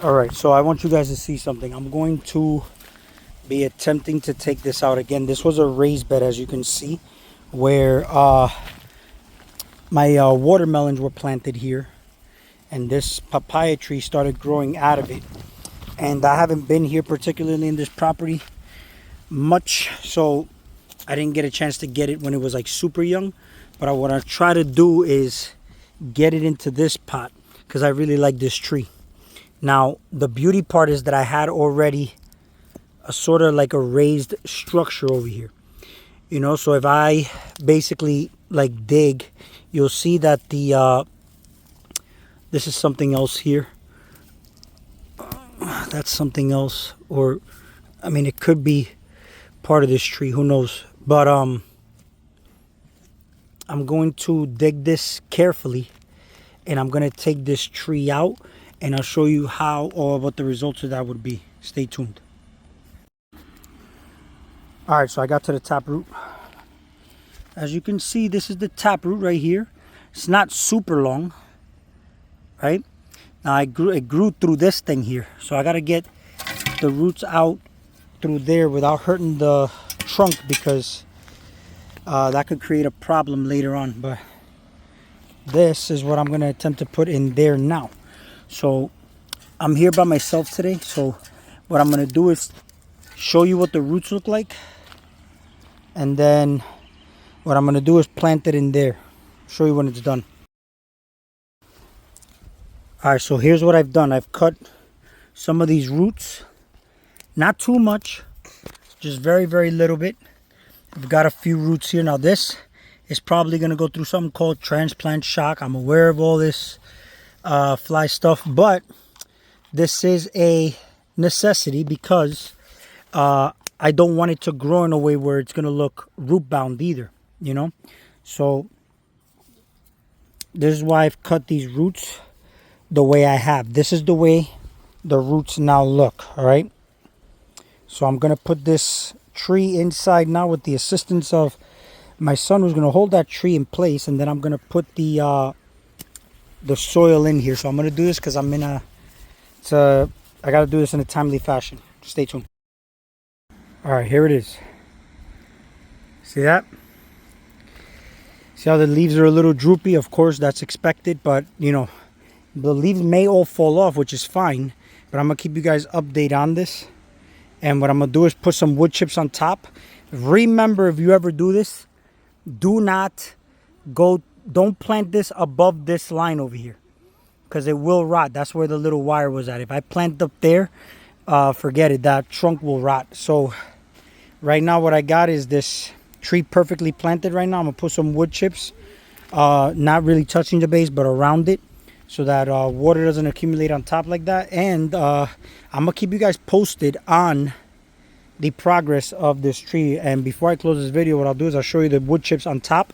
All right, so I want you guys to see something. I'm going to be attempting to take this out again. This was a raised bed, as you can see, where my watermelons were planted here, and this papaya tree started growing out of it. And I haven't been here particularly in this property much, so I didn't get a chance to get it when it was like super young. But what I try to do is get it into this pot because I really like this tree. Now, the beauty part is that I had already a sort of like a raised structure over here. You know, so if I basically like dig, you'll see that the this is something else here. That's something else, or I mean, it could be part of this tree, who knows. But I'm going to dig this carefully, and I'm going to take this tree out, and I'll show you how or what the results of that would be. Stay tuned. All right, so I got to the taproot. As you can see, this is the taproot right here. It's not super long, right? Now it grew through this thing here, so I got to get the roots out through there without hurting the trunk, because that could create a problem later on. But this is what I'm going to attempt to put in there now. So I'm here by myself today, so what I'm going to do is show you what the roots look like, and then what I'm going to do is plant it in there, show you when it's done. Alright, so here's what I've done. I've cut some of these roots, not too much, just very, very little bit. I've got a few roots here. Now this is probably going to go through something called transplant shock. I'm aware of all this fly stuff, but this is a necessity because I don't want it to grow in a way where it's going to look root bound either, you know. So this is why I've cut these roots the way I have. This is the way the roots now look. All right, so I'm going to put this tree inside now with the assistance of my son, who's going to hold that tree in place, and then I'm going to put the soil in here. So I'm going to do this because I'm in I got to do this in a timely fashion. Stay tuned. All right, here it is. See that? See how the leaves are a little droopy? Of course, that's expected, but you know, the leaves may all fall off, which is fine, but I'm going to keep you guys updated on this. And what I'm going to do is put some wood chips on top. Remember, if you ever do this, don't plant this above this line over here, because it will rot. That's where the little wire was at. If I plant up there, forget it, that trunk will rot. So right now what I got is this tree perfectly planted right now. I'm going to put some wood chips, not really touching the base, but around it, so that water doesn't accumulate on top like that. And I'm going to keep you guys posted on the progress of this tree. And before I close this video, what I'll do is I'll show you the wood chips on top.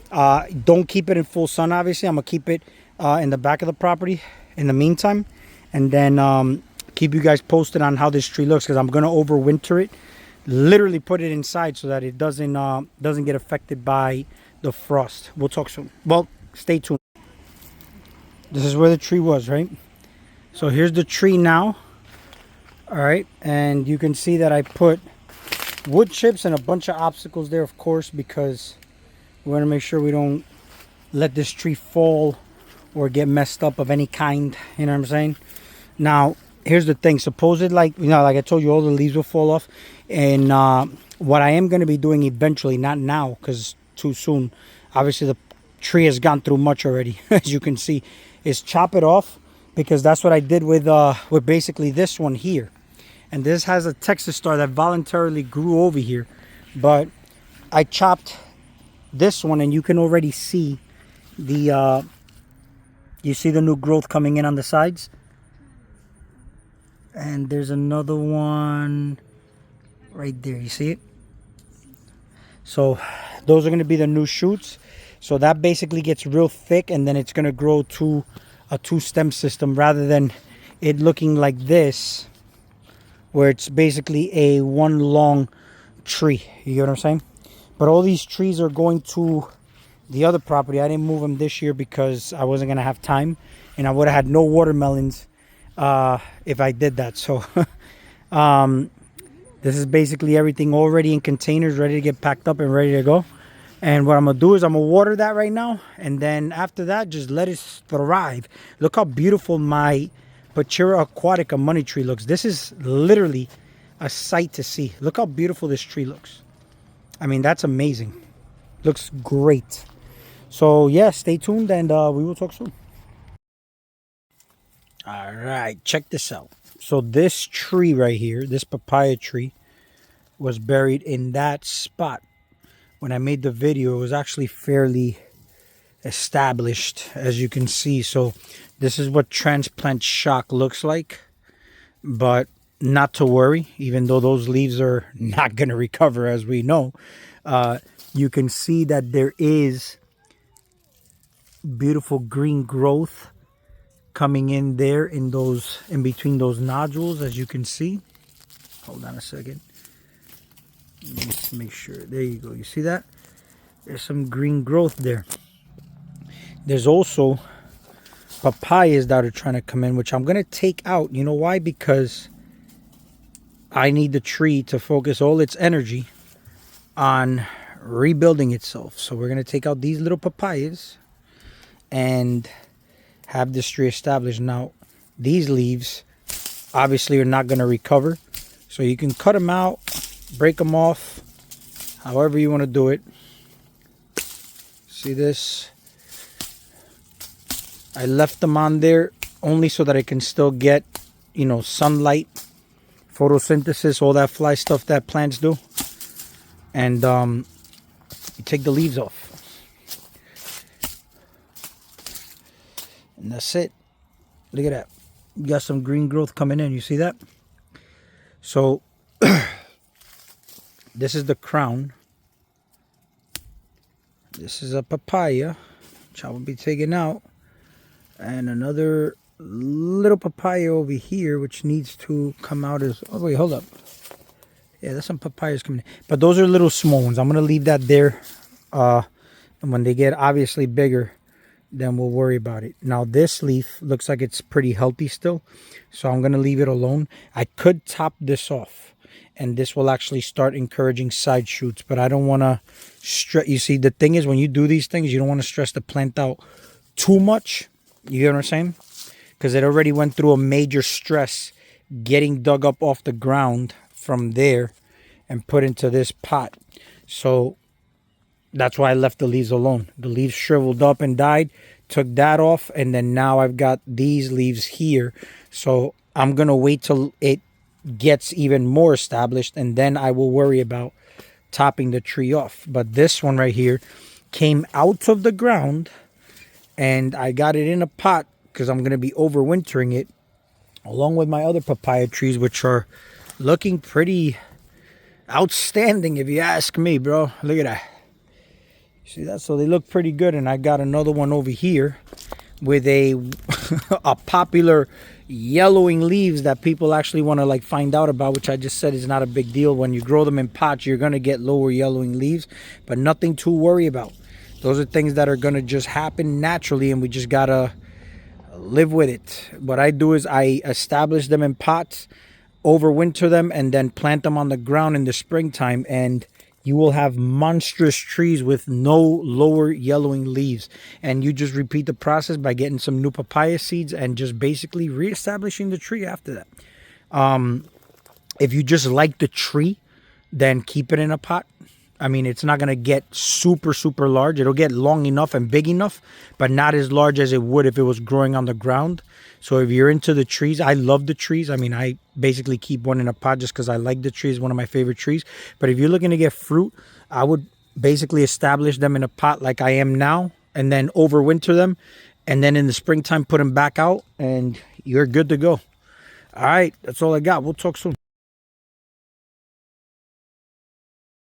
Don't keep it in full sun, obviously. I'm going to keep it in the back of the property in the meantime. And then keep you guys posted on how this tree looks, because I'm going to overwinter it. Literally put it inside so that it doesn't get affected by the frost. We'll talk soon. Well, stay tuned. This is where the tree was, right? So here's the tree now. All right, and you can see that I put wood chips and a bunch of obstacles there, of course, because we want to make sure we don't let this tree fall or get messed up of any kind. You know what I'm saying? Now, here's the thing. Suppose it, like, you know, like I told you, all the leaves will fall off. And what I am going to be doing eventually, not now because too soon, obviously the tree has gone through much already, as you can see, is chop it off, because that's what I did with basically this one here. And this has a Texas star that voluntarily grew over here, but I chopped this one, and you can already see the you see the new growth coming in on the sides. And there's another one right there, you see it? So those are going to be the new shoots. So that basically gets real thick, and then it's going to grow to a two stem system, rather than it looking like this, where it's basically a one long tree. You get what I'm saying? But all these trees are going to the other property. I didn't move them this year because I wasn't going to have time, and I would have had no watermelons if I did that. So um, this is basically everything already in containers, ready to get packed up and ready to go. And what I'm gonna do is I'm gonna water that right now, and then after that, just let it thrive. Look how beautiful my Pachira aquatica money tree looks. This is literally a sight to see. Look how beautiful this tree looks. I mean, that's amazing. Looks great. So yeah, stay tuned, and we will talk soon. All right, check this out. So this tree right here, this papaya tree, was buried in that spot. When I made the video, it was actually fairly established, as you can see. So this is what transplant shock looks like, but not to worry, even though those leaves are not going to recover, as we know. You can see that there is beautiful green growth coming in there in between those nodules, as you can see. Hold on a second. Let's make sure. There you go. You see that? There's some green growth there. There's also papayas that are trying to come in, which I'm going to take out. You know why? Because I need the tree to focus all its energy on rebuilding itself. So we're going to take out these little papayas and have this tree established. Now, these leaves obviously are not going to recover. So you can cut them out, break them off, however you want to do it. See this? I left them on there only so that I can still get, you know, sunlight, photosynthesis, all that fly stuff that plants do. And you take the leaves off. And that's it. Look at that. You got some green growth coming in. You see that? So this is the crown. This is a papaya, which I will be taking out. And another little papaya over here, which needs to come out as... Oh, wait, hold up. Yeah, there's some papayas coming in. But those are little small ones. I'm going to leave that there. And when they get obviously bigger, then we'll worry about it. Now, this leaf looks like it's pretty healthy still. So I'm going to leave it alone. I could top this off. And this will actually start encouraging side shoots. But I don't want to stress. You see, the thing is, when you do these things, you don't want to stress the plant out too much. You get what I'm saying? Because it already went through a major stress getting dug up off the ground from there and put into this pot. So that's why I left the leaves alone. The leaves shriveled up and died. Took that off. And then now I've got these leaves here. So I'm going to wait till it gets even more established, and then I will worry about topping the tree off. But this one right here came out of the ground, and I got it in a pot because I'm going to be overwintering it along with my other papaya trees, which are looking pretty outstanding if you ask me, bro. Look at that. See that? So they look pretty good. And I got another one over here with a popular yellowing leaves that people actually want to like find out about, which I just said is not a big deal. When you grow them in pots, you're going to get lower yellowing leaves, but nothing to worry about. Those are things that are going to just happen naturally, and we just got to live with it. What I do is I establish them in pots, overwinter them, and then plant them on the ground in the springtime, and you will have monstrous trees with no lower yellowing leaves. And you just repeat the process by getting some new papaya seeds and just basically reestablishing the tree after that. If you just like the tree, then keep it in a pot. I mean, it's not going to get super, super large. It'll get long enough and big enough, but not as large as it would if it was growing on the ground. So if you're into the trees, I love the trees. I mean, I basically keep one in a pot just because I like the trees. One of my favorite trees. But if you're looking to get fruit, I would basically establish them in a pot like I am now, and then overwinter them. And then in the springtime, put them back out, and you're good to go. All right, that's all I got. We'll talk soon.